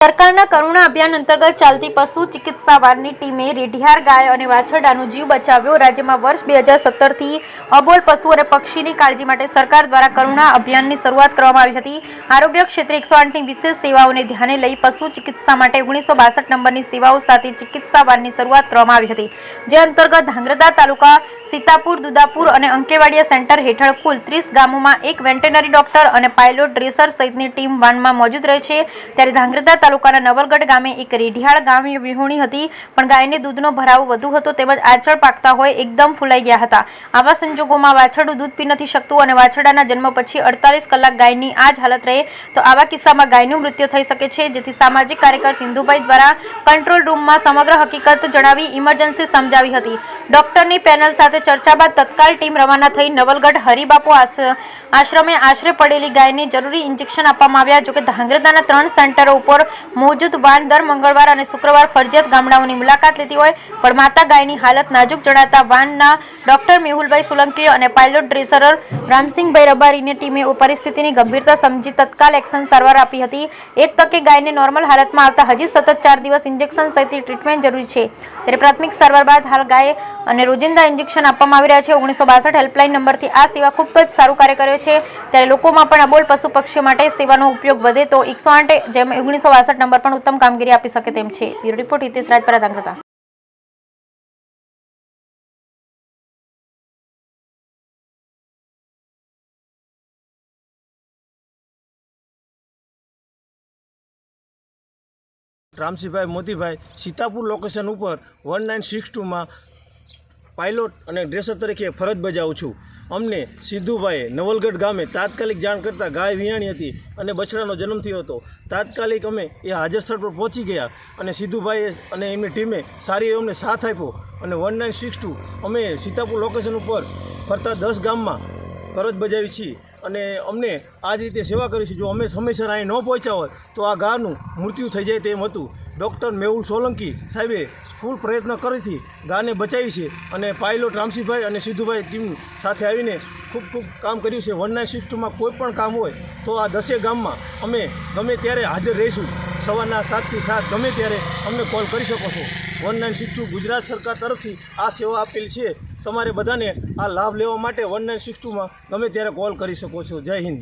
સરકારના કરુણા અભિયાન અંતર્ગત ચાલતી પશુ ચિકિત્સા વાનની ટીમે રેઢિયાર ગાય અને વાછરડાનો જીવ બચાવ્યો। રાજ્યમાં વર્ષ 2017થી અબોલ પશુ અને પક્ષીની કાળજી માટે સરકાર દ્વારા કરુણા અભિયાનની શરૂઆત કરવામાં આવી હતી। આરોગ્ય ક્ષેત્રે 108ની વિશેષ સેવાઓને ધ્યાને લઈ પશુ ચિકિત્સા માટે 1962 નંબરની સેવાઓ સાથે ચિકિત્સા વાનની શરૂઆત કરવામાં આવી હતી, જે અંતર્ગત ધાંગધ્રા તાલુકા, સીતાપુર, દુદાપુર અને અંકેવાડિયા સેન્ટર હેઠળ કુલ 30 ગામોમાં એક વેટરનરી ડોક્ટર અને પાયલોટ ડ્રેસર સહિતની ટીમ વાનમાં મોજૂદ રહે છે। ત્યારે ધાંગધ્રા તાલુકાના નવલગઢ ગામે એક રેઢિયાળ ગાય વિહોણી હતી, પણ ગાયને દૂધનો ભરાવો વધુ હતો તેમજ આંચળ પાકતા હોય એકદમ ફૂલાઈ ગયા હતા। આવા સંજોગોમાં વાછરડું દૂધ પી નથી શકતું અને વાછરડાના જન્મ પછી 48 કલાક ગાયની આ જ હાલત રહે તો આવા કિસ્સામાં ગાયનું મૃત્યુ થઈ શકે છે, જેથી સામાજિક કાર્યકર સિંધુભાઈ દ્વારા કંટ્રોલ રૂમમાં સમગ્ર હકીકત જણાવી ઇમરજન્સી સમજાવી હતી। ડોક્ટરની પેનલ સાથે ચર્ચા બાદ તત્કાલ ટીમ રવાના થઈ નવલગઢ હરિબાપુ આશ્રમે આશરે પડેલી ગાયને જરૂરી ઇન્જેક્શન આપવામાં આવ્યા। જોકે ધાંગધ્રાના 3 સેન્ટરો ઉપર મોજૂદ વાન દર મંગળવાર અને શુક્રવાર ફરજિયાત ગામડાઓની મુલાકાત લેતી હોય, પણ માતા ગાયની હાલત નાજુક જણાતા વાનના ડોક્ટર મેહુલભાઈ સોલંકી અને પાયલોટ ડ્રેસર રામસિંહભાઈ રબારીની ટીમે પરિસ્થિતિની ગંભીરતા સમજી તત્કાલ એક્શન સારવાર આપી હતી। એક તકે ગાયને નોર્મલ હાલતમાં આવતા હજી સતત 4 દિવસ ઇન્જેક્શન સહિતની ટ્રીટમેન્ટ જરૂરી છે, ત્યારે પ્રાથમિક સારવાર બાદ હાલ ગાય અને રોજિંદા ઇન્જેક્શન આપવામાં આવી રહ્યા છે। 1962 હેલ્પલાઇન નંબરથી આ સેવા ખૂબ જ સારું કાર્ય કરે છે, ત્યારે લોકોમાં પણ અબોલ પશુ પક્ષીઓ માટે સેવાનો ઉપયોગ વધે તો 108 જેમ 1962 નંબર પણ ઉત્તમ કામગીરી આપી શકે તેમ છે। Bureau report Hitesh Rajpara, Dhrangadhra. Ramsinhbhai Motibhai Sitapur location ઉપર 1962 માં પાયલોટ અને ડ્રેસર તરીકે ફરજ બજાવું છું। અમને સિદ્ધુભાઈએ નવલગઢ ગામે તાત્કાલિક જાણ કરતાં ગાય વિયાણી હતી અને બછડાનો જન્મ થયો હતો। તાત્કાલિક અમે એ હાજર સ્થળ પર પહોંચી ગયા અને સિદ્ધુભાઈએ અને એમની ટીમે સારી અમને સાથ આપ્યો અને 1962 અમે સીતાપુર લોકેશન ઉપર ફરતા 10 ગામમાં ફરજ બજાવી છીએ અને અમને આ જ રીતે સેવા કરી છે। જો અમે સમયસર અહીં ન પહોંચ્યા હોત તો આ ગાયનું મૃત્યુ થઈ જાય તેમ હતું। ડૉક્ટર મેહુલ સોલંકી સાહેબે ફૂલ પ્રયત્ન કરીથી ગાયને બચાવી છે અને પાયલોટ રામસિંહભાઈ અને સિદ્ધુભાઈ ટીમ સાથે આવીને ખૂબ કામ કર્યું છે। 1962માં કોઈ પણ કામ હોય તો આ 10 ગામમાં અમે ગમે ત્યારે હાજર રહીશું। સવારના 7 થી 7 ગમે ત્યારે અમને કોલ કરી શકો છો। 1962 ગુજરાત સરકાર તરફથી આ સેવા આપેલી છે। તમારે બધાને આ લાભ લેવા માટે 1962માં ગમે ત્યારે કોલ કરી શકો છો। જય હિન્દ।